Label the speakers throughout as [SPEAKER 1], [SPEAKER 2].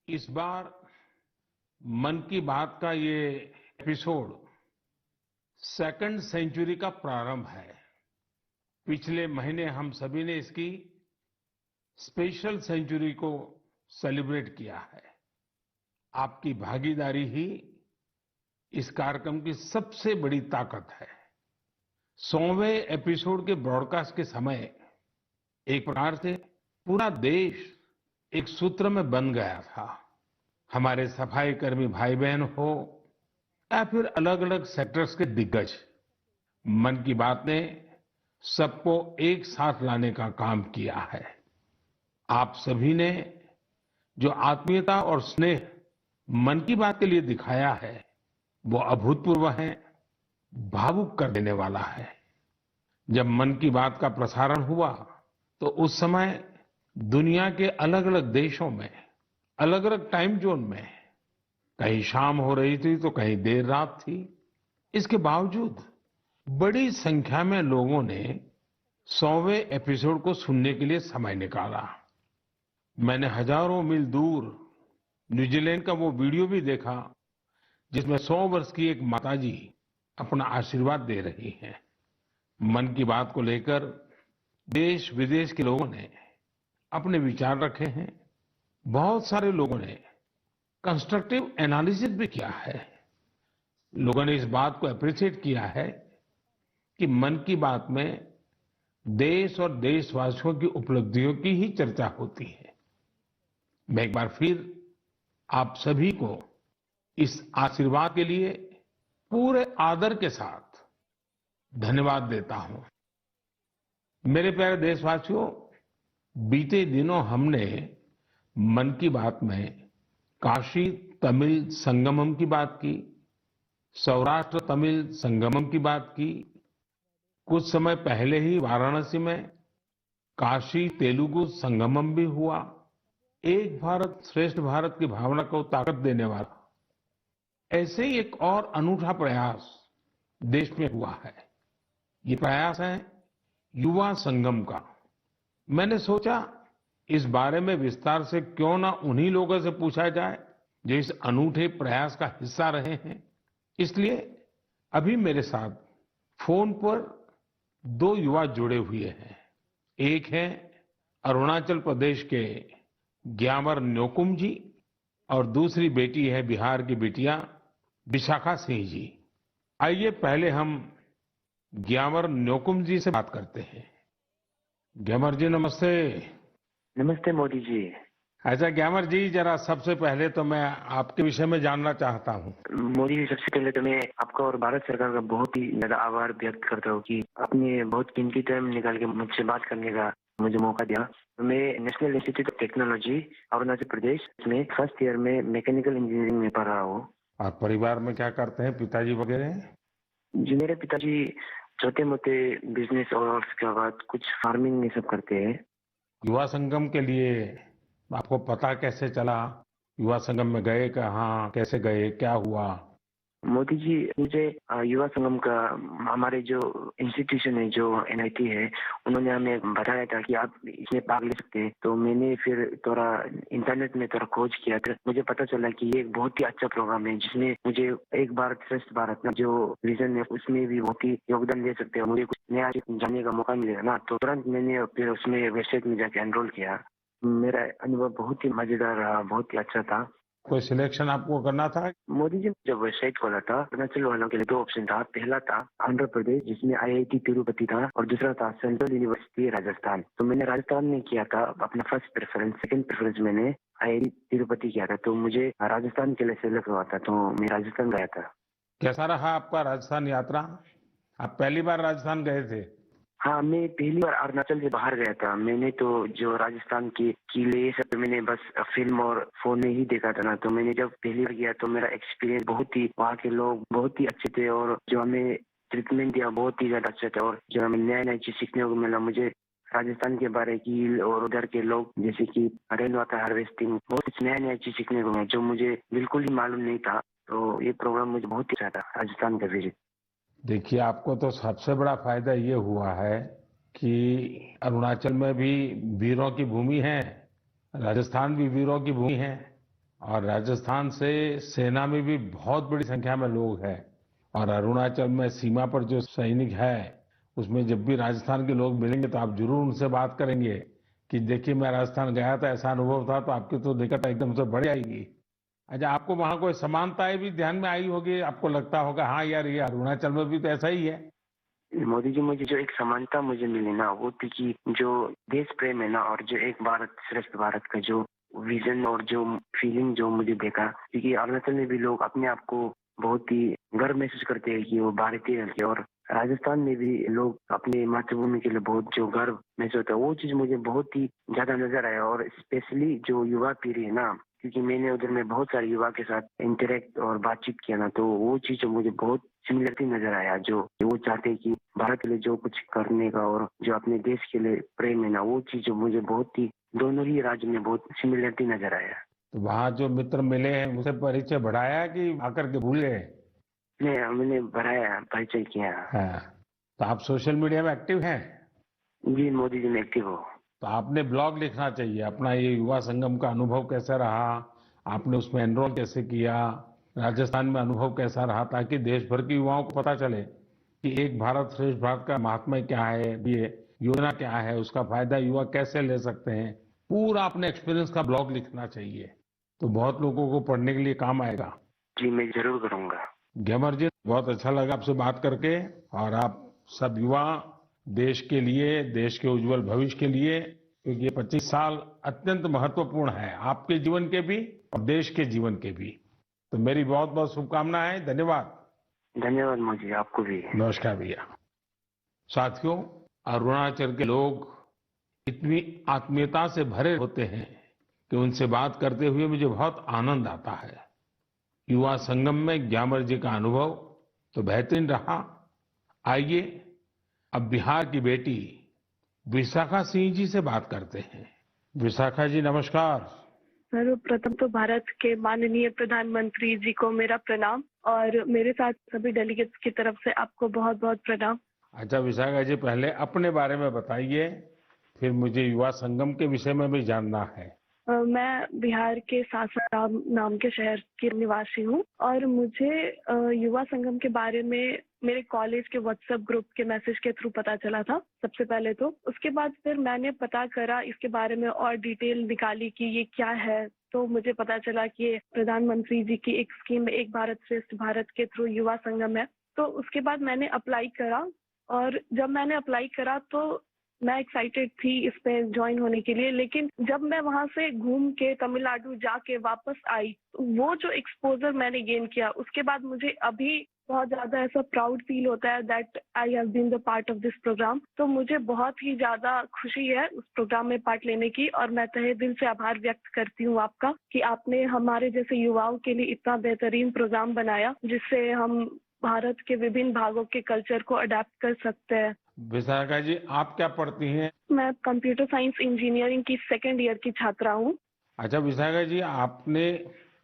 [SPEAKER 1] इस बार मन की बात का ये एपिसोड सेकंड सेंचुरी का प्रारंभ है। पिछले महीने हम सभी ने इसकी स्पेशल सेंचुरी को सेलिब्रेट किया है। आपकी भागीदारी ही इस कार्यक्रम की सबसे बड़ी ताकत है। 100वें एपिसोड के ब्रॉडकास्ट के समय एक प्रकार से पूरा देश एक सूत्र में बंध गया था। हमारे सफाई कर्मी भाई बहन हो या फिर अलग अलग सेक्टर्स के दिग्गज, मन की बात ने सबको एक साथ लाने का काम किया है। आप सभी ने जो आत्मीयता और स्नेह मन की बात के लिए दिखाया है, वो अभूतपूर्व है, भावुक कर देने वाला है। जब मन की बात का प्रसारण हुआ तो उस समय दुनिया के अलग अलग देशों में, अलग अलग टाइम जोन में कहीं शाम हो रही थी तो कहीं देर रात थी। इसके बावजूद बड़ी संख्या में लोगों ने 100वें एपिसोड को सुनने के लिए समय निकाला। मैंने हजारों मील दूर न्यूजीलैंड का वो वीडियो भी देखा जिसमें 100 वर्ष की एक माताजी अपना आशीर्वाद दे रही हैं। मन की बात को लेकर देश विदेश के लोगों ने अपने विचार रखे हैं। बहुत सारे लोगों ने कंस्ट्रक्टिव एनालिसिस भी किया है। लोगों ने इस बात को अप्रिशिएट किया है कि मन की बात में देश और देशवासियों की उपलब्धियों की ही चर्चा होती है। मैं एक बार फिर आप सभी को इस आशीर्वाद के लिए पूरे आदर के साथ धन्यवाद देता हूं। मेरे प्यारे देशवासियों, बीते दिनों हमने मन की बात में काशी तमिल संगमम की बात की, सौराष्ट्र तमिल संगमम की बात की। कुछ समय पहले ही वाराणसी में काशी तेलुगु संगमम भी हुआ। एक भारत श्रेष्ठ भारत की भावना को ताकत देने वाला ऐसे ही एक और अनूठा प्रयास देश में हुआ है। ये प्रयास है युवा संगम का। मैंने सोचा इस बारे में विस्तार से क्यों ना उन्हीं लोगों से पूछा जाए जो इस अनूठे प्रयास का हिस्सा रहे हैं। इसलिए अभी मेरे साथ फोन पर दो युवा जुड़े हुए हैं। एक है अरुणाचल प्रदेश के ग्यामर न्योकुम जी और दूसरी बेटी है बिहार की बिटिया विशाखा सिंह जी। आइए पहले हम ग्यामर न्योकुम जी से बात करते हैं। ग्यामर जी नमस्ते।
[SPEAKER 2] नमस्ते मोदी जी।
[SPEAKER 1] अच्छा ग्यामर जी, जरा सबसे पहले तो मैं आपके विषय में जानना चाहता हूँ।
[SPEAKER 2] मोदी जी, सबसे पहले तो मैं आपका और भारत सरकार का बहुत ही ज्यादा आभार व्यक्त करता हूँ कि आपने बहुत कीमती टाइम निकाल के मुझसे बात करने का मुझे मौका दिया। मैं national institute of technology Arunachal Pradesh में फर्स्ट ईयर में मैकेनिकल इंजीनियरिंग में पढ़ रहा हूँ।
[SPEAKER 1] और परिवार में क्या करते हैं पिताजी वगैरह?
[SPEAKER 2] जी, मेरे पिताजी छोटे मोटे बिजनेस और उसके बाद कुछ फार्मिंग ये सब करते हैं।
[SPEAKER 1] युवा संगम के लिए आपको पता कैसे चला? युवा संगम में गए कहाँ, कैसे गए, क्या हुआ?
[SPEAKER 2] मोदी जी, मुझे युवा संगम का हमारे जो इंस्टीट्यूशन है, जो एनआईटी है, उन्होंने हमें बताया था कि आप इसमें भाग ले सकते हैं। तो मैंने फिर थोड़ा इंटरनेट में थोड़ा खोज किया, फिर मुझे पता चला कि ये एक बहुत ही अच्छा प्रोग्राम है जिसमें मुझे एक भारत श्रेष्ठ भारत का जो विजन है उसमें भी बहुत ही योगदान दे सकते हैं। मुझे कुछ नया जानने का मौका मिलेगा ना, तो तुरंत मैंने फिर उसमें वेबसाइट में जाके एनरोल किया। मेरा अनुभव बहुत ही मजेदार रहा, बहुत ही अच्छा था।
[SPEAKER 1] कोई सिलेक्शन आपको करना था?
[SPEAKER 2] मोदी जी, जब वेबसाइट खोला था अरुणाचल वालों के लिए दो ऑप्शन था। पहला था आंध्र प्रदेश जिसमें आईआईटी तिरुपति था और दूसरा था सेंट्रल यूनिवर्सिटी राजस्थान। तो मैंने राजस्थान में किया था अपना फर्स्ट प्रेफरेंस। सेकंड प्रेफरेंस मैंने आईआईटी तिरुपति किया था। तो मुझे राजस्थान के लिए सेलेक्ट हुआ था, तो मैं राजस्थान गया था।
[SPEAKER 1] कैसा रहा आपका राजस्थान यात्रा? आप पहली बार राजस्थान गए थे?
[SPEAKER 2] हाँ, मैं पहली बार अरुणाचल से बाहर गया था। मैंने तो जो राजस्थान की किले ये सब मैंने बस फिल्म और फोन में ही देखा था ना। तो मैंने जब पहली बार गया तो मेरा एक्सपीरियंस बहुत ही, वहाँ के लोग बहुत ही अच्छे थे और जो हमें ट्रीटमेंट दिया बहुत ही ज्यादा अच्छा था। और जो हमें नया नया चीज सीखने को मिला, मुझे राजस्थान के बारे की और उधर के लोग जैसे कि रेन वाटर हार्वेस्टिंग, बहुत कुछ नया नया चीज सीखने को मिला जो मुझे बिल्कुल ही मालूम नहीं था। तो ये प्रोग्राम मुझे बहुत ही अच्छा था, राजस्थान का विजिट।
[SPEAKER 1] देखिए, आपको तो सबसे बड़ा फायदा ये हुआ है कि अरुणाचल में भी वीरों की भूमि है, राजस्थान भी वीरों की भूमि है और राजस्थान से सेना में भी बहुत बड़ी संख्या में लोग हैं और अरुणाचल में सीमा पर जो सैनिक है उसमें जब भी राजस्थान के लोग मिलेंगे तो आप जरूर उनसे बात करेंगे कि देखिए मैं राजस्थान गया था, ऐसा अनुभव था, तो आपकी तो निकट एकदम से बढ़ जाएगी। अच्छा, आपको वहां कोई समानताएं भी ध्यान में आई होगी, आपको लगता होगा हाँ यार ये अरुणाचल में भी तो ऐसा ही है।
[SPEAKER 2] मोदी जी, मुझे जो एक समानता मुझे मिली ना, वो थी कि जो देश प्रेम है ना, और जो एक भारत श्रेष्ठ भारत का जो विजन और जो फीलिंग जो मुझे देखा, क्योंकि अरुणाचल में भी लोग अपने आप को बहुत ही गर्व महसूस करते हैं कि वो भारतीय है, और राजस्थान में भी लोग अपने मातृभूमि के लिए बहुत जो गर्व महसूस होता है, वो चीज मुझे बहुत ही ज्यादा नजर आया। और स्पेशली जो युवा पीढ़ी है ना, क्योंकि मैंने उधर में बहुत सारे युवा के साथ इंटरेक्ट और बातचीत किया ना, तो वो चीज मुझे बहुत सिमिलरिटी नजर आया। जो वो चाहते हैं कि भारत के लिए जो कुछ करने का और जो अपने देश के लिए प्रेम है ना, वो चीज मुझे बहुत ही दोनों ही राज्य में बहुत सिमिलरिटी नजर आया।
[SPEAKER 1] तो वहां जो मित्र मिले हैं उनसे परिचय बढ़ाया कि आकर के भूल गए?
[SPEAKER 2] मैंने बढ़ाया, परिचय किया।
[SPEAKER 1] हाँ। तो आप सोशल मीडिया में एक्टिव हैं?
[SPEAKER 2] जी, मोदी जी में एक्टिव हो।
[SPEAKER 1] तो आपने ब्लॉग लिखना चाहिए अपना, ये युवा संगम का अनुभव कैसा रहा, आपने उसमें एनरोल कैसे किया, राजस्थान में अनुभव कैसा रहा, ताकि देश भर के युवाओं को पता चले कि एक भारत श्रेष्ठ भारत का महात्म्य क्या है, ये योजना क्या है, उसका फायदा युवा कैसे ले सकते हैं। पूरा अपने एक्सपीरियंस का ब्लॉग लिखना चाहिए, तो बहुत लोगों को पढ़ने के लिए काम आएगा।
[SPEAKER 2] जी, मैं जरूर करूंगा।
[SPEAKER 1] ग्यामर जी, बहुत अच्छा लगा आपसे बात करके। और आप सब युवा देश के लिए, देश के उज्जवल भविष्य के लिए, क्योंकि ये 25 साल अत्यंत महत्वपूर्ण है, आपके जीवन के भी और देश के जीवन के भी। तो मेरी बहुत बहुत शुभकामनाएं। धन्यवाद।
[SPEAKER 2] धन्यवाद मोदी जी, आपको भी।
[SPEAKER 1] नमस्कार भैया। साथियों, अरुणाचल के लोग इतनी आत्मीयता से भरे होते हैं कि उनसे बात करते हुए मुझे बहुत आनंद आता है। युवा संगम में ग्यामर जी का अनुभव तो बेहतरीन रहा। आइए अब बिहार की बेटी विशाखा सिंह जी से बात करते हैं। विशाखा जी, नमस्कार।
[SPEAKER 3] सर्वप्रथम तो भारत के माननीय प्रधानमंत्री जी को मेरा प्रणाम, और मेरे साथ सभी डेलीगेट्स की तरफ से आपको बहुत बहुत प्रणाम।
[SPEAKER 1] अच्छा विशाखा जी, पहले अपने बारे में बताइए, फिर मुझे युवा संगम के विषय में भी जानना है।
[SPEAKER 3] मैं बिहार के सासाराम नाम के शहर की निवासी हूँ, और मुझे युवा संगम के बारे में मेरे कॉलेज के व्हाट्सएप ग्रुप के मैसेज के थ्रू पता चला था सबसे पहले। तो उसके बाद फिर मैंने पता करा इसके बारे में और डिटेल निकाली कि ये क्या है। तो मुझे पता चला कि ये प्रधानमंत्री जी की एक स्कीम, एक भारत श्रेष्ठ भारत के थ्रू युवा संगम है। तो उसके बाद मैंने अप्लाई करा, और जब मैंने अप्लाई करा तो मैं एक्साइटेड थी इस पे ज्वाइन होने के लिए। लेकिन जब मैं वहां से घूम के तमिलनाडु जाके वापस आई, वो जो एक्सपोजर मैंने गेन किया, उसके बाद मुझे अभी बहुत ज्यादा ऐसा प्राउड फील होता है that I have been the part of this program. तो मुझे बहुत ही ज्यादा खुशी है उस प्रोग्राम में पार्ट लेने की, और मैं तहे दिल से आभार व्यक्त करती हूँ आपका कि आपने हमारे जैसे युवाओं के लिए इतना बेहतरीन प्रोग्राम बनाया, जिससे हम भारत के विभिन्न भागों के कल्चर को अडेप्ट कर सकते हैं।
[SPEAKER 1] विशाखा जी, आप क्या पढ़ती हैं?
[SPEAKER 3] मैं कंप्यूटर साइंस इंजीनियरिंग की सेकेंड ईयर की छात्रा हूँ।
[SPEAKER 1] अच्छा विशाखा जी, आपने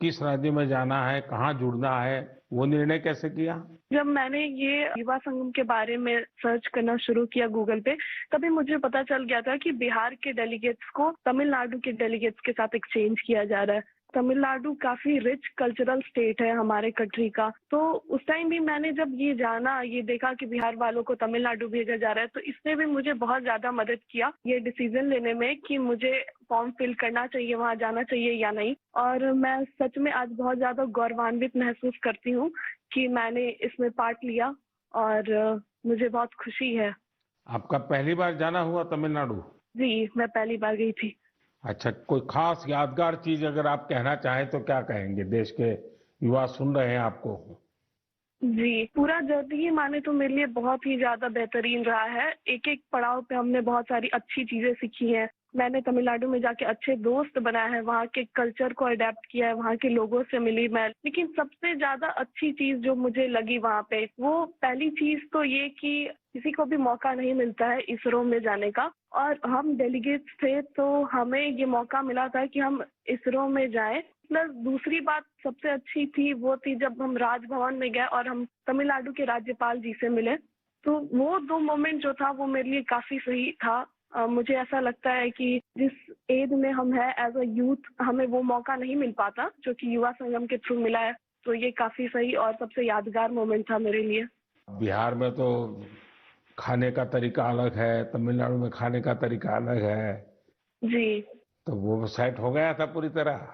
[SPEAKER 1] किस राज्य में जाना है, कहाँ जुड़ना है, वो निर्णय कैसे किया?
[SPEAKER 3] जब मैंने ये युवा संगम के बारे में सर्च करना शुरू किया गूगल पे, तभी मुझे पता चल गया था कि बिहार के डेलीगेट्स को तमिलनाडु के डेलीगेट्स के साथ एक्सचेंज किया जा रहा है। तमिलनाडु काफी रिच कल्चरल स्टेट है हमारे कंट्री का। तो उस टाइम भी मैंने जब ये जाना, ये देखा कि बिहार वालों को तमिलनाडु भेजा जा रहा है, तो इसने भी मुझे बहुत ज्यादा मदद किया ये डिसीजन लेने में कि मुझे फॉर्म फिल करना चाहिए, वहाँ जाना चाहिए या नहीं। और मैं सच में आज बहुत ज्यादा गौरवान्वित महसूस करती हूँ कि मैंने इसमें पार्ट लिया, और मुझे बहुत खुशी है।
[SPEAKER 1] आपका पहली बार जाना हुआ तमिलनाडु?
[SPEAKER 3] जी, मैं पहली बार गई थी।
[SPEAKER 1] अच्छा, कोई खास यादगार चीज अगर आप कहना चाहें तो क्या कहेंगे? देश के युवा सुन रहे हैं आपको।
[SPEAKER 3] जी, पूरा जर्नी ही माने तो मेरे लिए बहुत ही ज्यादा बेहतरीन रहा है। एक एक पड़ाव पे हमने बहुत सारी अच्छी चीजें सीखी हैं। मैंने तमिलनाडु में जाके अच्छे दोस्त बनाए हैं, वहाँ के कल्चर को अडेप्ट किया है, वहाँ के लोगों से मिली मैं। लेकिन सबसे ज्यादा अच्छी चीज जो मुझे लगी वहाँ पे, वो पहली चीज तो ये कि किसी को भी मौका नहीं मिलता है इसरो में जाने का, और हम डेलीगेट्स थे तो हमें ये मौका मिला था कि हम इसरो में जाएं। प्लस दूसरी बात सबसे अच्छी थी, वो थी जब हम राजभवन में गए और हम तमिलनाडु के राज्यपाल जी से मिले। तो वो 2 मोमेंट जो था वो मेरे लिए काफी सही था। मुझे ऐसा लगता है कि जिस एज में हम है एज अ यूथ, हमें वो मौका नहीं मिल पाता जो कि युवा संगम के थ्रू मिला है। तो ये काफी सही और सबसे यादगार मोमेंट था मेरे लिए।
[SPEAKER 1] बिहार में तो खाने का तरीका अलग है, तमिलनाडु में खाने का तरीका अलग है,
[SPEAKER 3] जी।
[SPEAKER 1] तो वो सेट हो गया था पूरी तरह।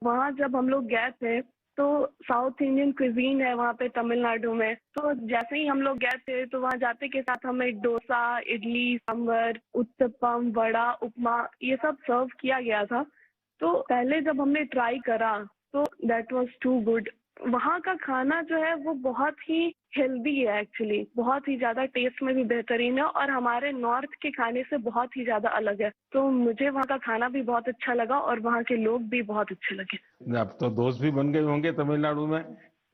[SPEAKER 3] वहाँ जब हम लोग गए थे तो साउथ इंडियन क्विजीन है वहाँ पे तमिलनाडु में। तो जैसे ही हम लोग गए थे तो वहाँ जाते के साथ हमें डोसा, इडली, सांभर, उत्तपम, वड़ा, उपमा ये सब सर्व किया गया था। तो पहले जब हमने ट्राई करा तो दैट वाज टू गुड। वहाँ का खाना जो है वो बहुत ही हेल्दी है एक्चुअली, बहुत ही ज्यादा टेस्ट में भी बेहतरीन है और हमारे नॉर्थ के खाने से बहुत ही ज्यादा अलग है। तो मुझे वहाँ का खाना भी बहुत अच्छा लगा और वहाँ के लोग भी बहुत अच्छे लगे।
[SPEAKER 1] अब तो दोस्त भी बन गए होंगे तमिलनाडु में।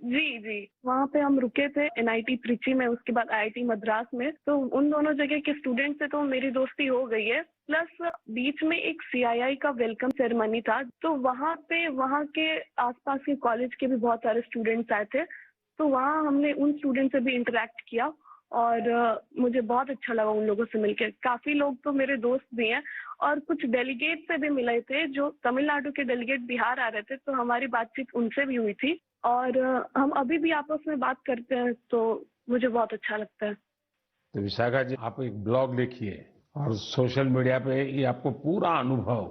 [SPEAKER 3] जी जी, वहाँ पे हम रुके थे एनआईटी त्रिची में, उसके बाद आईआईटी मद्रास में। तो उन दोनों जगह के स्टूडेंट से तो मेरी दोस्ती हो गई है। प्लस बीच में एक सीआईआई का वेलकम सेरेमनी था, तो वहाँ पे वहाँ के आसपास के कॉलेज के भी बहुत सारे स्टूडेंट्स आए थे। तो वहाँ हमने उन स्टूडेंट से भी इंटरेक्ट किया और मुझे बहुत अच्छा लगा उन लोगों से मिलकर। काफी लोग तो मेरे दोस्त भी हैं और कुछ डेलीगेट से भी मिले थे, जो तमिलनाडु के डेलीगेट बिहार आ रहे थे, तो हमारी बातचीत उनसे भी हुई थी और हम अभी भी आपस में बात करते हैं, तो मुझे बहुत अच्छा लगता है।
[SPEAKER 1] तो विशाखा जी, आप एक ब्लॉग लिखिए और सोशल मीडिया पे ये आपको पूरा अनुभव,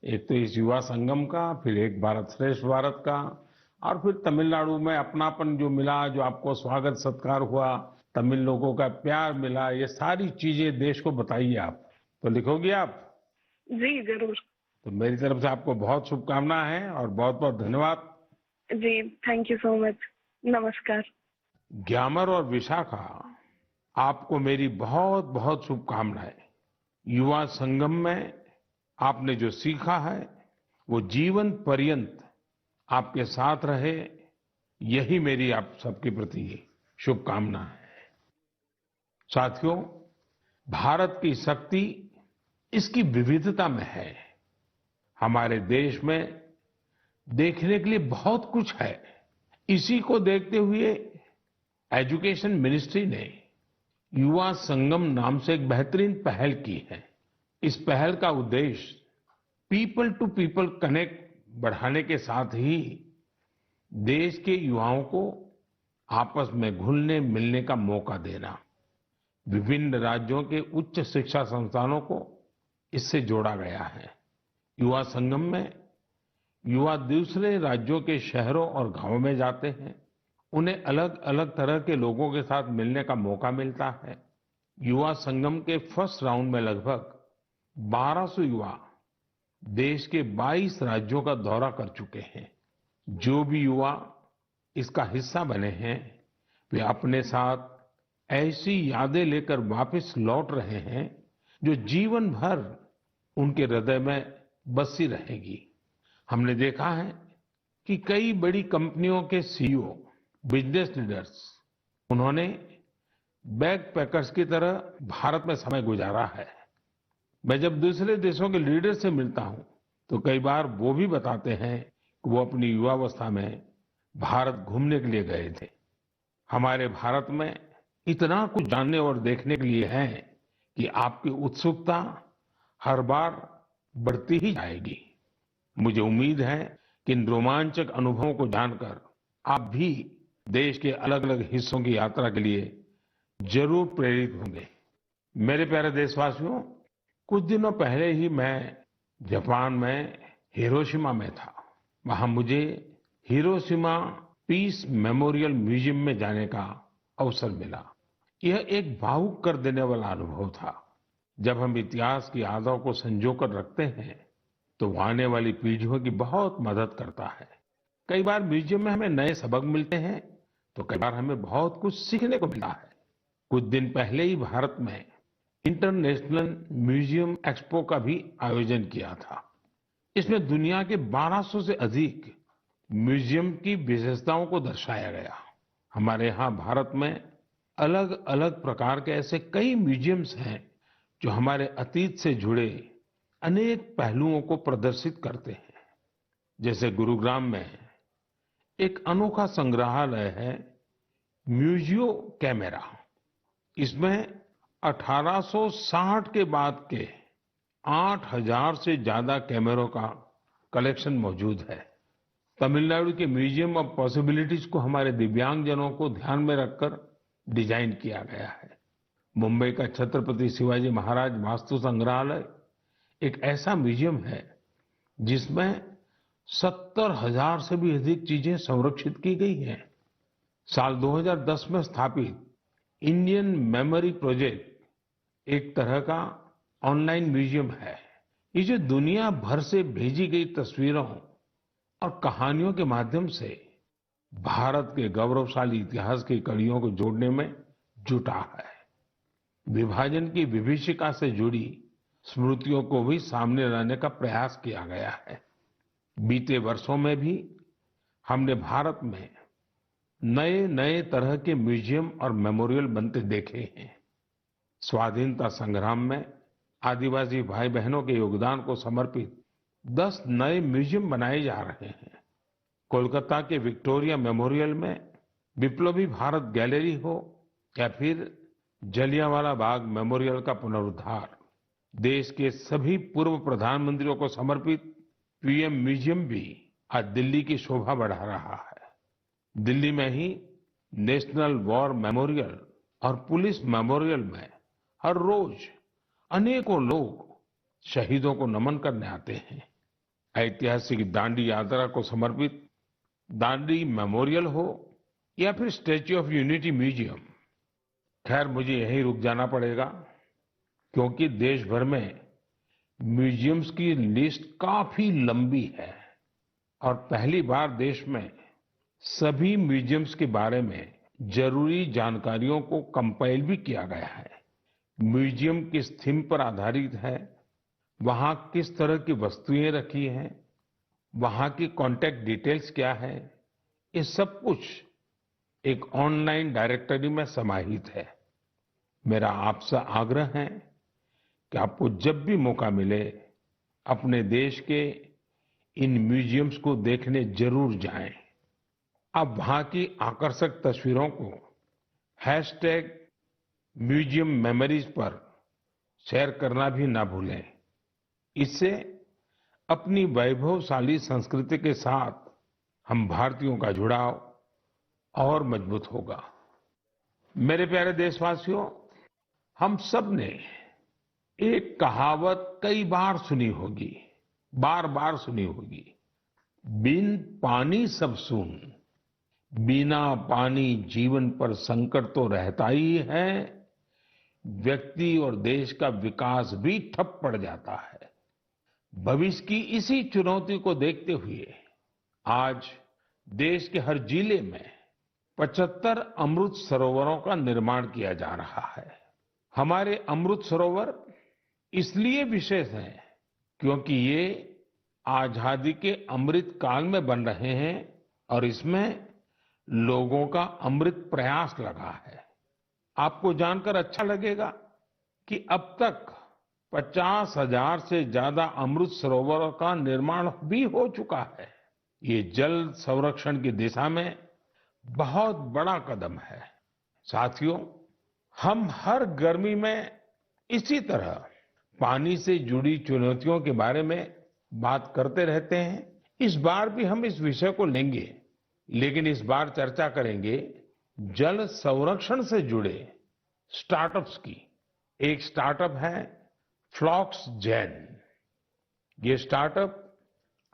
[SPEAKER 1] एक तो इस युवा संगम का, फिर एक भारत श्रेष्ठ भारत का, और फिर तमिलनाडु में अपनापन जो मिला, जो आपको स्वागत सत्कार हुआ, तमिल लोगों का प्यार मिला, ये सारी चीजें देश को बताइए आप। तो लिखोगी आप?
[SPEAKER 3] जी जरूर।
[SPEAKER 1] तो मेरी तरफ से आपको बहुत शुभकामनाएं हैं और बहुत बहुत धन्यवाद।
[SPEAKER 3] जी, थैंक यू सो मच। नमस्कार।
[SPEAKER 1] ग्यामर और विशाखा, आपको मेरी बहुत बहुत शुभकामनाएं। युवा संगम में आपने जो सीखा है वो जीवन पर्यंत आपके साथ रहे, यही मेरी आप सबके प्रति शुभकामना है। साथियों, भारत की शक्ति इसकी विविधता में है। हमारे देश में देखने के लिए बहुत कुछ है। इसी को देखते हुए एजुकेशन मिनिस्ट्री ने युवा संगम नाम से एक बेहतरीन पहल की है। इस पहल का उद्देश्य पीपल टू पीपल कनेक्ट बढ़ाने के साथ ही देश के युवाओं को आपस में घुलने मिलने का मौका देना। विभिन्न राज्यों के उच्च शिक्षा संस्थानों को इससे जोड़ा गया है। युवा संगम में युवा दूसरे राज्यों के शहरों और गांवों में जाते हैं। उन्हें अलग अलग तरह के लोगों के साथ मिलने का मौका मिलता है। युवा संगम के फर्स्ट राउंड में लगभग 1200 युवा देश के 22 राज्यों का दौरा कर चुके हैं। जो भी युवा इसका हिस्सा बने हैं, वे अपने साथ ऐसी यादें लेकर वापस लौट रहे हैं जो जीवन भर उनके हृदय में बसी रहेगी। हमने देखा है कि कई बड़ी कंपनियों के सीईओ, बिजनेस लीडर्स, उन्होंने बैग पैकर्स की तरह भारत में समय गुजारा है। मैं जब दूसरे देशों के लीडर से मिलता हूं तो कई बार वो भी बताते हैं कि वो अपनी युवावस्था में भारत घूमने के लिए गए थे। हमारे भारत में इतना कुछ जानने और देखने के लिए है कि आपकी उत्सुकता हर बार बढ़ती ही जाएगी। मुझे उम्मीद है कि इन रोमांचक अनुभवों को जानकर आप भी देश के अलग अलग हिस्सों की यात्रा के लिए जरूर प्रेरित होंगे। मेरे प्यारे देशवासियों, कुछ दिनों पहले ही मैं जापान में हिरोशिमा में था। वहां मुझे हिरोशिमा पीस मेमोरियल म्यूजियम में जाने का अवसर मिला। यह एक भावुक कर देने वाला अनुभव था। जब हम इतिहास की यादों को संजोकर रखते हैं तो वो आने वाली पीढ़ियों की बहुत मदद करता है। कई बार म्यूजियम में हमें नए सबक मिलते हैं तो कई बार हमें बहुत कुछ सीखने को मिला है। कुछ दिन पहले ही भारत में इंटरनेशनल म्यूजियम एक्सपो का भी आयोजन किया था। इसमें दुनिया के 1200 से अधिक म्यूजियम की विशेषताओं को दर्शाया गया। हमारे यहाँ भारत में अलग अलग प्रकार के ऐसे कई म्यूजियम्स हैं जो हमारे अतीत से जुड़े अनेक पहलुओं को प्रदर्शित करते हैं। जैसे गुरुग्राम में एक अनोखा संग्रहालय है, म्यूजियो कैमेरा। इसमें 1860 के बाद के 8,000 से ज्यादा कैमरों का कलेक्शन मौजूद है। तमिलनाडु के म्यूजियम ऑफ पॉसिबिलिटीज को हमारे दिव्यांगजनों को ध्यान में रखकर डिजाइन किया गया है। मुंबई का छत्रपति शिवाजी महाराज वास्तु संग्रहालय एक ऐसा म्यूजियम है जिसमें 70,000 से भी अधिक चीजें संरक्षित की गई हैं। साल 2010 में स्थापित इंडियन मेमोरी प्रोजेक्ट एक तरह का ऑनलाइन म्यूजियम है। ये जो दुनिया भर से भेजी गई तस्वीरों और कहानियों के माध्यम से भारत के गौरवशाली इतिहास की कड़ियों को जोड़ने में जुटा है। विभाजन की विभीषिका से जुड़ी स्मृतियों को भी सामने लाने का प्रयास किया गया है। बीते वर्षों में भी हमने भारत में नए नए तरह के म्यूजियम और मेमोरियल बनते देखे हैं। स्वाधीनता संग्राम में आदिवासी भाई बहनों के योगदान को समर्पित 10 नए म्यूजियम बनाए जा रहे हैं। कोलकाता के विक्टोरिया मेमोरियल में विप्लवी भारत गैलरी हो या फिर जलियांवाला बाग मेमोरियल का पुनरुद्धार, देश के सभी पूर्व प्रधानमंत्रियों को समर्पित पीएम म्यूजियम भी आज दिल्ली की शोभा बढ़ा रहा है। दिल्ली में ही नेशनल वॉर मेमोरियल और पुलिस मेमोरियल में हर रोज अनेकों लोग शहीदों को नमन करने आते हैं। ऐतिहासिक दांडी यात्रा को समर्पित दांडी मेमोरियल हो या फिर स्टैच्यू ऑफ यूनिटी म्यूजियम, खैर मुझे यहीं रुक जाना पड़ेगा क्योंकि देश भर में म्यूजियम्स की लिस्ट काफी लंबी है और पहली बार देश में सभी म्यूजियम्स के बारे में जरूरी जानकारियों को कंपाइल भी किया गया है। म्यूजियम किस थीम पर आधारित है, वहां किस तरह की वस्तुएं रखी हैं, वहां की कॉन्टैक्ट डिटेल्स क्या है, ये सब कुछ एक ऑनलाइन डायरेक्टरी में समाहित है। मेरा आपसे आग्रह है कि आपको जब भी मौका मिले अपने देश के इन म्यूजियम्स को देखने जरूर जाएं। आप वहां की आकर्षक तस्वीरों को #म्यूजियम मेमोरीज पर शेयर करना भी ना भूलें। इससे अपनी वैभवशाली संस्कृति के साथ हम भारतीयों का जुड़ाव और मजबूत होगा। मेरे प्यारे देशवासियों, हम सब ने एक कहावत कई बार सुनी होगी, बार बार सुनी होगी, बिन पानी सब सून, बिना पानी जीवन पर संकट तो रहता ही है, व्यक्ति और देश का विकास भी ठप पड़ जाता है। भविष्य की इसी चुनौती को देखते हुए आज देश के हर जिले में 75 अमृत सरोवरों का निर्माण किया जा रहा है। हमारे अमृत सरोवर इसलिए विशेष हैं क्योंकि ये आजादी के अमृत काल में बन रहे हैं और इसमें लोगों का अमृत प्रयास लगा है। आपको जानकर अच्छा लगेगा कि अब तक 50,000 से ज्यादा अमृत सरोवरों का निर्माण भी हो चुका है। ये जल संरक्षण की दिशा में बहुत बड़ा कदम है। साथियों, हम हर गर्मी में इसी तरह पानी से जुड़ी चुनौतियों के बारे में बात करते रहते हैं। इस बार भी हम इस विषय को लेंगे, लेकिन इस बार चर्चा करेंगे जल संरक्षण से जुड़े स्टार्टअप्स की। एक स्टार्टअप है फ्लॉक्स जेन। ये स्टार्टअप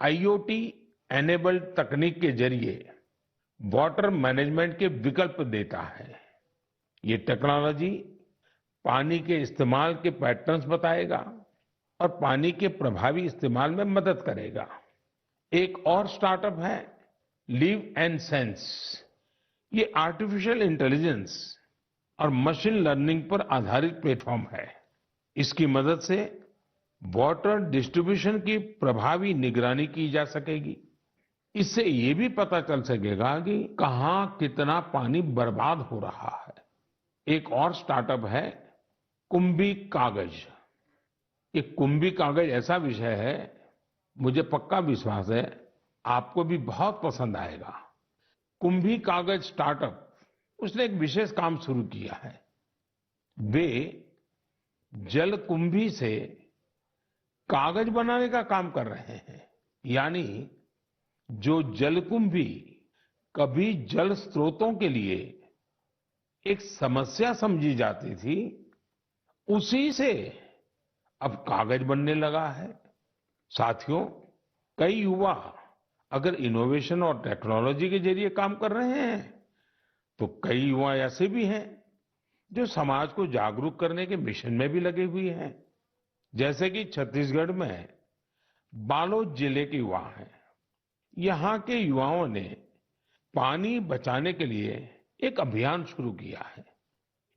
[SPEAKER 1] आईओटी एनेबल्ड तकनीक के जरिए वाटर मैनेजमेंट के विकल्प देता है। ये टेक्नोलॉजी पानी के इस्तेमाल के पैटर्न्स बताएगा और पानी के प्रभावी इस्तेमाल में मदद करेगा। एक और स्टार्टअप है लिव एंड सेंस। ये आर्टिफिशियल इंटेलिजेंस और मशीन लर्निंग पर आधारित प्लेटफॉर्म है। इसकी मदद से वाटर डिस्ट्रीब्यूशन की प्रभावी निगरानी की जा सकेगी। इससे ये भी पता चल सकेगा कि कहां कितना पानी बर्बाद हो रहा है। एक और स्टार्टअप है कुंभी कागज। ये कुंभी कागज ऐसा विषय है, मुझे पक्का विश्वास है आपको भी बहुत पसंद आएगा। कुंभी कागज स्टार्टअप उसने एक विशेष काम शुरू किया है। वे जलकुंभी से कागज बनाने का काम कर रहे हैं। यानी जो जलकुंभी कभी जल स्रोतों के लिए एक समस्या समझी जाती थी, उसी से अब कागज बनने लगा है। साथियों, कई युवा अगर इनोवेशन और टेक्नोलॉजी के जरिए काम कर रहे हैं, तो कई युवा ऐसे भी हैं जो समाज को जागरूक करने के मिशन में भी लगे हुए हैं। जैसे कि छत्तीसगढ़ में बालोद जिले के युवा हैं। यहाँ के युवाओं ने पानी बचाने के लिए एक अभियान शुरू किया है।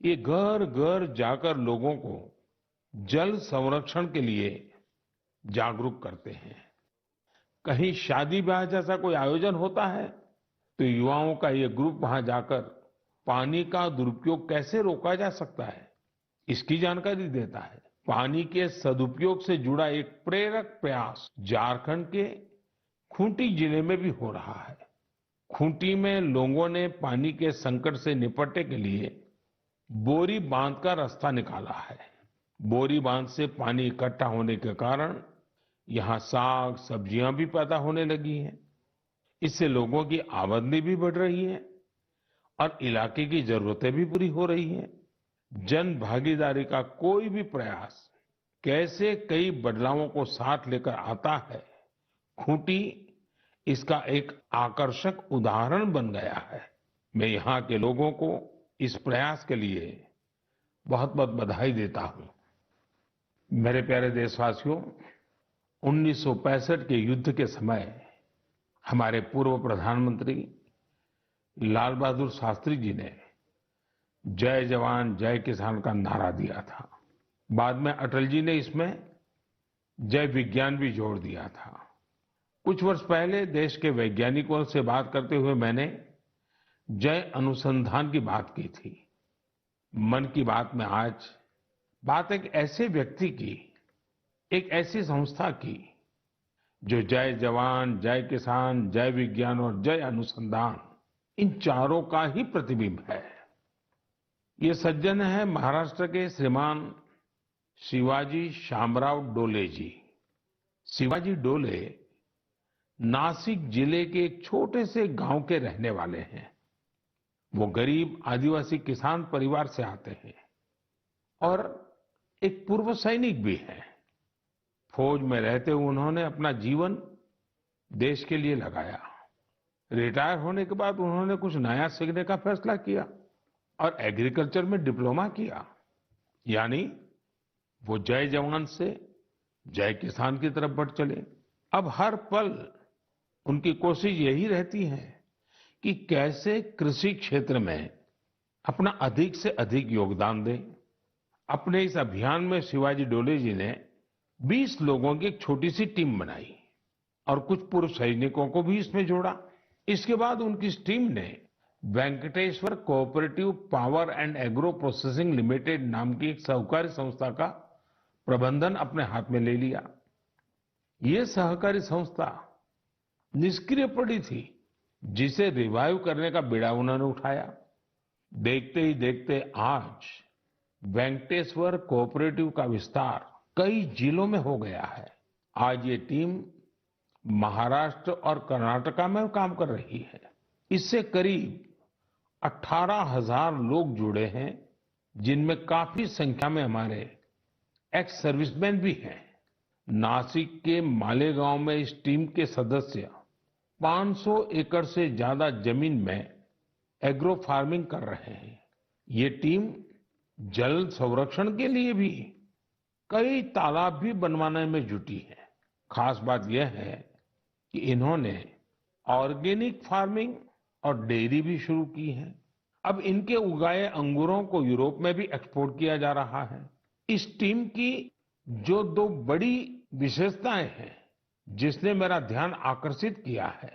[SPEAKER 1] ये घर घर जाकर लोगों को जल संरक्षण के लिए जागरूक करते हैं। कहीं शादी ब्याह जैसा कोई आयोजन होता है, तो युवाओं का ये ग्रुप वहां जाकर पानी का दुरुपयोग कैसे रोका जा सकता है, इसकी जानकारी देता है। पानी के सदुपयोग से जुड़ा एक प्रेरक प्रयास झारखंड के खूंटी जिले में भी हो रहा है। खूंटी में लोगों ने पानी के संकट से निपटने के लिए बोरी बांध का रास्ता निकाला है। बोरी बांध से पानी इकट्ठा होने के कारण यहाँ साग सब्जियां भी पैदा होने लगी हैं। इससे लोगों की आमदनी भी बढ़ रही है और इलाके की जरूरतें भी पूरी हो रही हैं। जन भागीदारी का कोई भी प्रयास कैसे कई बदलावों को साथ लेकर आता है, खूंटी इसका एक आकर्षक उदाहरण बन गया है। मैं यहाँ के लोगों को इस प्रयास के लिए बहुत बहुत बधाई देता हूँ। मेरे प्यारे देशवासियों, 1965 के युद्ध के समय हमारे पूर्व प्रधानमंत्री लाल बहादुर शास्त्री जी ने जय जवान जय किसान का नारा दिया था। बाद में अटल जी ने इसमें जय विज्ञान भी जोड़ दिया था। कुछ वर्ष पहले देश के वैज्ञानिकों से बात करते हुए मैंने जय अनुसंधान की बात की थी। मन की बात में आज बात एक ऐसे व्यक्ति की, एक ऐसी संस्था की जो जय जवान जय किसान जय विज्ञान और जय अनुसंधान इन चारों का ही प्रतिबिंब है। ये सज्जन है महाराष्ट्र के श्रीमान शिवाजी शामराव डोले जी। शिवाजी डोले नासिक जिले के एक छोटे से गांव के रहने वाले हैं। वो गरीब आदिवासी किसान परिवार से आते हैं और एक पूर्व सैनिक भी हैं। फौज में रहते हुए उन्होंने अपना जीवन देश के लिए लगाया। रिटायर होने के बाद उन्होंने कुछ नया सीखने का फैसला किया और एग्रीकल्चर में डिप्लोमा किया। यानी वो जय जवान से जय किसान की तरफ बढ़ चले। अब हर पल उनकी कोशिश यही रहती है कि कैसे कृषि क्षेत्र में अपना अधिक से अधिक योगदान दें। अपने इस अभियान में शिवाजी डोले जी ने 20 लोगों की एक छोटी सी टीम बनाई और कुछ पूर्व सैनिकों को भी इसमें जोड़ा। इसके बाद उनकी इस टीम ने Venkateshwar cooperative power and agro processing limited नाम की एक सहकारी संस्था का प्रबंधन अपने हाथ में ले लिया। ये सहकारी संस्था निष्क्रिय पड़ी थी, जिसे रिवाइव करने का बीड़ा उन्होंने उठाया। देखते ही देखते आज वेंकटेश्वर कोऑपरेटिव का विस्तार कई जिलों में हो गया है। आज ये टीम महाराष्ट्र और कर्नाटका में काम कर रही है। इससे करीब 18,000 लोग जुड़े हैं, जिनमें काफी संख्या में हमारे एक्स सर्विसमैन भी हैं। नासिक के मालेगांव में इस टीम के सदस्य 500 एकड़ से ज्यादा जमीन में एग्रो फार्मिंग कर रहे हैं। ये टीम जल संरक्षण के लिए भी कई तालाब भी बनवाने में जुटी है। खास बात यह है कि इन्होंने ऑर्गेनिक फार्मिंग और डेयरी भी शुरू की है। अब इनके उगाए अंगूरों को यूरोप में भी एक्सपोर्ट किया जा रहा है। इस टीम की जो 2 बड़ी विशेषताएं हैं, जिसने मेरा ध्यान आकर्षित किया है,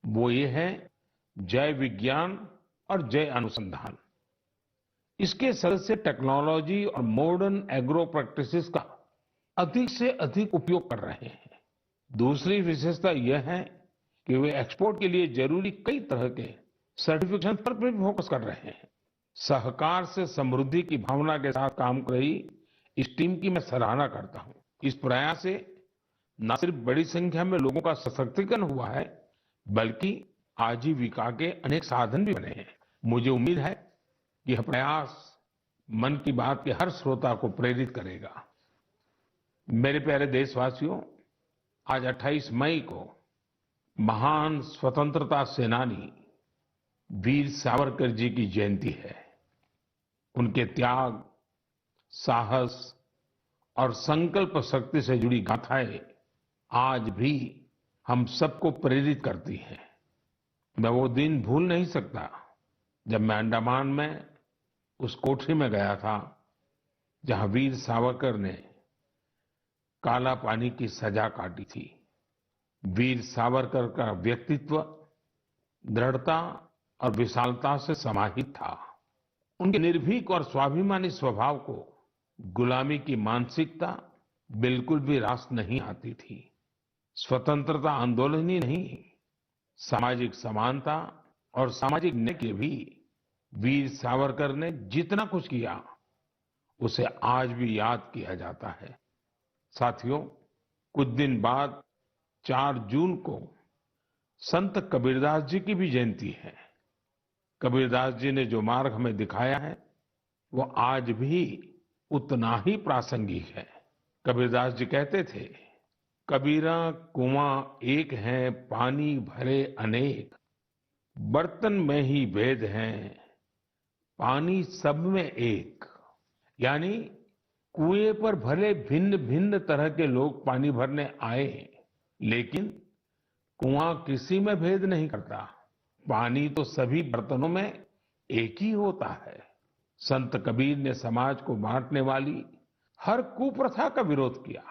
[SPEAKER 1] वो ये है जय विज्ञान और जय अनुसंधान। इसके सदस्य टेक्नोलॉजी और मॉडर्न एग्रो प्रैक्टिसेस का अधिक से अधिक उपयोग कर रहे हैं। दूसरी विशेषता यह है कि वे एक्सपोर्ट के लिए जरूरी कई तरह के सर्टिफिकेशन पर भी फोकस कर रहे हैं। सहकार से समृद्धि की भावना के साथ काम कर रही इस टीम की मैं सराहना करता हूं। इस प्रयास से न सिर्फ बड़ी संख्या में लोगों का सशक्तिकरण हुआ है, बल्कि आजीविका के अनेक साधन भी बने हैं। मुझे उम्मीद है कि यह प्रयास मन की बात के हर श्रोता को प्रेरित करेगा। मेरे प्यारे देशवासियों, आज 28 मई को महान स्वतंत्रता सेनानी वीर सावरकर जी की जयंती है। उनके त्याग, साहस और संकल्प शक्ति से जुड़ी गाथाएं आज भी हम सबको प्रेरित करती हैं। मैं वो दिन भूल नहीं सकता जब मैं अंडमान में उस कोठरी में गया था जहां वीर सावरकर ने काला पानी की सजा काटी थी। वीर सावरकर का व्यक्तित्व दृढ़ता और विशालता से समाहित था। उनके निर्भीक और स्वाभिमानी स्वभाव को गुलामी की मानसिकता बिल्कुल भी रास नहीं आती थी। स्वतंत्रता आंदोलन ही नहीं, सामाजिक समानता और सामाजिक न्याय के भी वीर सावरकर ने जितना कुछ किया, उसे आज भी याद किया जाता है। साथियों, कुछ दिन बाद 4 जून को संत कबीरदास जी की भी जयंती है। कबीरदास जी ने जो मार्ग हमें दिखाया है, वो आज भी उतना ही प्रासंगिक है। कबीरदास जी कहते थे, कबीरा कुआं एक है, पानी भरे अनेक, बर्तन में ही भेद है, पानी सब में एक। यानी कुएं पर भले भिन्न भिन्न तरह के लोग पानी भरने आए, लेकिन कुआं किसी में भेद नहीं करता। पानी तो सभी बर्तनों में एक ही होता है। संत कबीर ने समाज को बांटने वाली हर कुप्रथा का विरोध किया,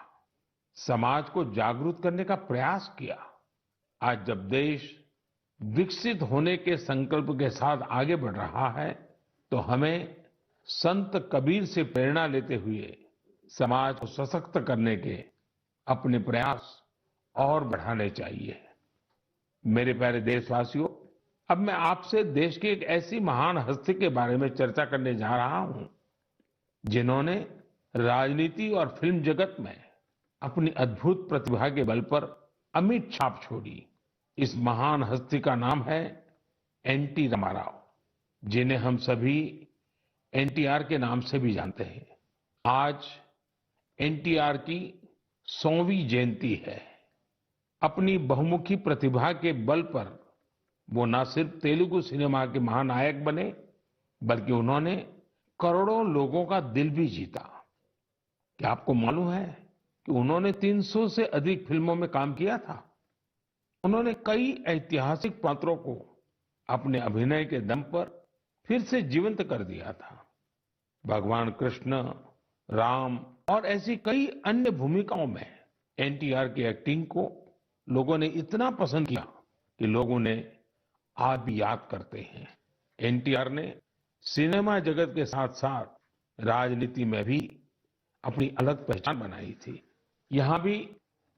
[SPEAKER 1] समाज को जागरूक करने का प्रयास किया। आज जब देश विकसित होने के संकल्प के साथ आगे बढ़ रहा है, तो हमें संत कबीर से प्रेरणा लेते हुए समाज को सशक्त करने के अपने प्रयास और बढ़ाने चाहिए। मेरे प्यारे देशवासियों, अब मैं आपसे देश की एक ऐसी महान हस्ती के बारे में चर्चा करने जा रहा हूं, जिन्होंने राजनीति और फिल्म जगत में अपनी अद्भुत प्रतिभा के बल पर अमिट छाप छोड़ी। इस महान हस्ती का नाम है एनटी रामाराव, जिन्हें हम सभी एनटीआर के नाम से भी जानते हैं। आज एनटीआर की 100वीं जयंती है। अपनी बहुमुखी प्रतिभा के बल पर वो न सिर्फ तेलुगु सिनेमा के महानायक बने, बल्कि उन्होंने करोड़ों लोगों का दिल भी जीता। क्या आपको मालूम है कि उन्होंने 300 से अधिक फिल्मों में काम किया था? उन्होंने कई ऐतिहासिक पात्रों को अपने अभिनय के दम पर फिर से जीवंत कर दिया था। भगवान कृष्ण, राम और ऐसी कई अन्य भूमिकाओं में एनटीआर की एक्टिंग को लोगों ने इतना पसंद किया कि लोग उन्हें आज भी याद करते हैं। एनटीआर ने सिनेमा जगत के साथ साथ राजनीति में भी अपनी अलग पहचान बनाई थी। यहां भी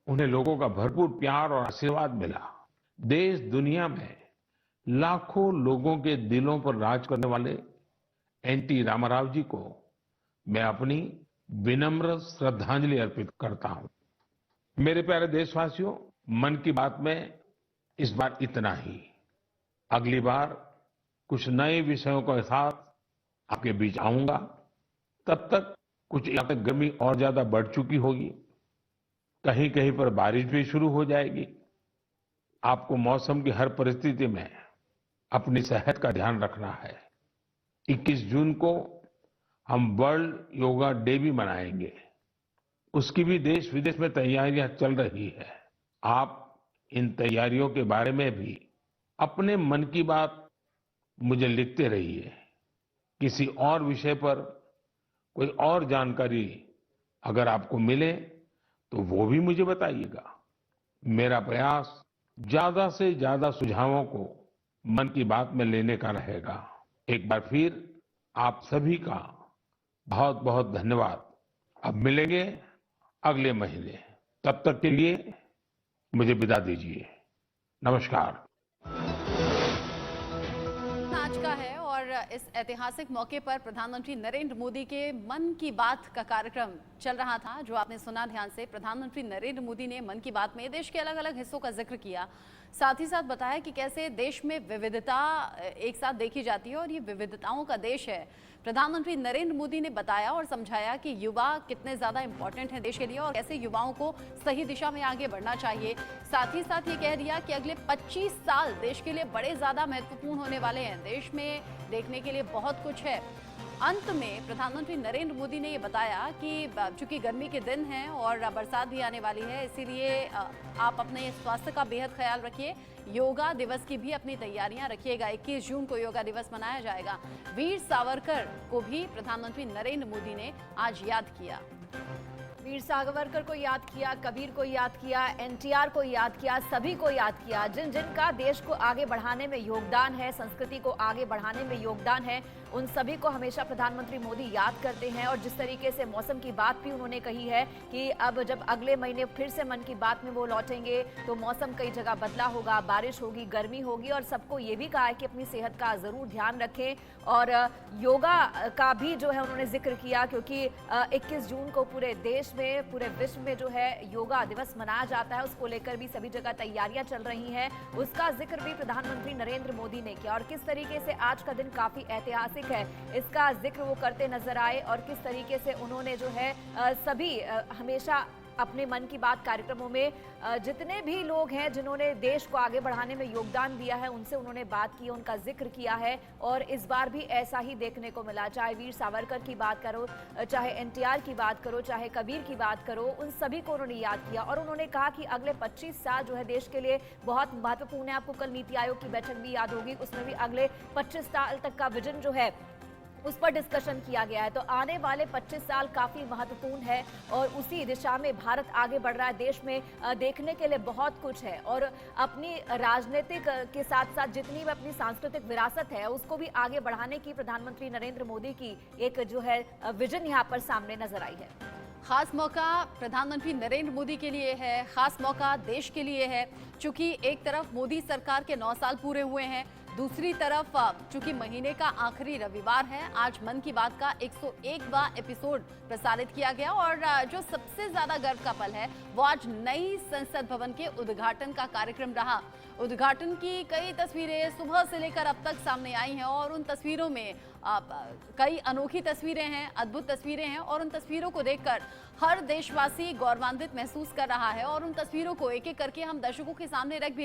[SPEAKER 1] उन्हें लोगों का भरपूर प्यार और आशीर्वाद मिला। देश दुनिया में लाखों लोगों के दिलों पर राज करने वाले एनटी रामाराव जी को मैं अपनी विनम्र श्रद्धांजलि अर्पित करता हूं। मेरे प्यारे देशवासियों, मन की बात में इस बार इतना ही। अगली बार कुछ नए विषयों के साथ आपके बीच आऊंगा। तब तक कुछ इलाके में गर्मी और ज्यादा बढ़ चुकी होगी, कहीं कहीं पर बारिश भी शुरू हो जाएगी। आपको मौसम की हर परिस्थिति में अपनी सेहत का ध्यान रखना है। 21 जून को हम वर्ल्ड योगा डे भी मनाएंगे। उसकी भी देश विदेश में तैयारियां चल रही है। आप इन तैयारियों के बारे में भी अपने मन की बात मुझे लिखते रहिए। किसी और विषय पर कोई और जानकारी अगर आपको मिले तो वो भी मुझे बताइएगा। मेरा प्रयास ज्यादा से ज्यादा सुझावों को मन की बात में लेने का रहेगा। एक बार फिर आप सभी का बहुत बहुत धन्यवाद। अब मिलेंगे अगले महीने। तब तक के लिए मुझे विदा दीजिए। नमस्कार।
[SPEAKER 4] आज का है और इस ऐतिहासिक मौके पर प्रधानमंत्री नरेंद्र मोदी के मन की बात का कार्यक्रम चल रहा था, जो आपने सुना ध्यान से, प्रधानमंत्री नरेंद्र मोदी ने मन की बात में देश के अलग अलग हिस्सों का जिक्र किया। साथ ही साथ बताया कि कैसे देश में विविधता एक साथ देखी जाती है और ये विविधताओं का देश है। प्रधानमंत्री नरेंद्र मोदी ने बताया और समझाया कि युवा कितने ज़्यादा इंपॉर्टेंट हैं देश के लिए और कैसे युवाओं को सही दिशा में आगे बढ़ना चाहिए। साथ ही साथ ये कह दिया कि अगले 25 साल देश के लिए बड़े ज़्यादा महत्वपूर्ण होने वाले हैं। देश में देखने के लिए बहुत कुछ है। अंत में प्रधानमंत्री नरेंद्र मोदी ने ये बताया कि चूंकि गर्मी के दिन हैं और बरसात भी आने वाली है, इसीलिए आप अपने स्वास्थ्य का बेहद ख्याल रखिए। योगा दिवस की भी अपनी तैयारियां रखिएगा। 21 जून को योगा दिवस मनाया जाएगा। वीर सावरकर को भी प्रधानमंत्री नरेंद्र मोदी ने आज याद किया।
[SPEAKER 5] वीर सावरकर को याद किया, कबीर को याद किया, एनटीआर को याद किया, सभी को याद किया जिन जिन का देश को आगे बढ़ाने में योगदान है, संस्कृति को आगे बढ़ाने में योगदान है, उन सभी को हमेशा प्रधानमंत्री मोदी याद करते हैं। और जिस तरीके से मौसम की बात भी उन्होंने कही है कि अब जब अगले महीने फिर से मन की बात में वो लौटेंगे तो मौसम कई जगह बदला होगा, बारिश होगी, गर्मी होगी और सबको ये भी कहा है कि अपनी सेहत का जरूर ध्यान रखें। और योगा का भी जो है उन्होंने जिक्र किया, क्योंकि 21 जून को पूरे देश में, पूरे विश्व में जो है योगा दिवस मनाया जाता है। उसको लेकर भी सभी जगह तैयारियां चल रही हैं। उसका जिक्र भी प्रधानमंत्री नरेंद्र मोदी ने किया और किस तरीके से आज का दिन काफी ऐतिहासिक है, इसका जिक्र वो करते नजर आए। और किस तरीके से उन्होंने जो है सभी हमेशा अपने मन की बात कार्यक्रमों में जितने भी लोग हैं जिन्होंने देश को आगे बढ़ाने में योगदान दिया है, उनसे उन्होंने बात की, उनका जिक्र किया है। और इस बार भी ऐसा ही देखने को मिला। चाहे वीर सावरकर की बात करो, चाहे एनटीआर की बात करो, चाहे कबीर की बात करो, उन सभी को उन्होंने याद किया। और उन्होंने कहा कि अगले 25 साल जो है देश के लिए बहुत महत्वपूर्ण है। आपको कल नीति आयोग की बैठक भी याद होगी, उसमें भी अगले 25 साल तक का विजन जो है उस पर डिस्कशन किया गया है। तो आने वाले 25 साल काफी महत्वपूर्ण है और उसी दिशा में भारत आगे बढ़ रहा है। देश में देखने के लिए बहुत कुछ है और अपनी राजनीतिक के साथ साथ जितनी भी अपनी सांस्कृतिक विरासत है उसको भी आगे बढ़ाने की प्रधानमंत्री नरेंद्र मोदी की एक जो है विजन यहाँ पर सामने नजर आई है।
[SPEAKER 4] खास मौका प्रधानमंत्री नरेंद्र मोदी के लिए है, खास मौका देश के लिए है। चूंकि एक तरफ मोदी सरकार के 9 साल पूरे हुए हैं, दूसरी तरफ चूंकि महीने का आखिरी रविवार है, आज मन की बात का 101वां एपिसोड प्रसारित किया गया। और जो सबसे ज्यादा गर्व का पल है वो आज नई संसद भवन के उद्घाटन का कार्यक्रम रहा। उद्घाटन की कई तस्वीरें सुबह से लेकर अब तक सामने आई हैं और उन तस्वीरों में कई अनोखी तस्वीरें हैं, अद्भुत तस्वीरें हैं और उन तस्वीरों को देखकर हर देशवासी गौरवान्वित महसूस कर रहा है। और उन तस्वीरों को एक एक करके हम दर्शकों के सामने रख भी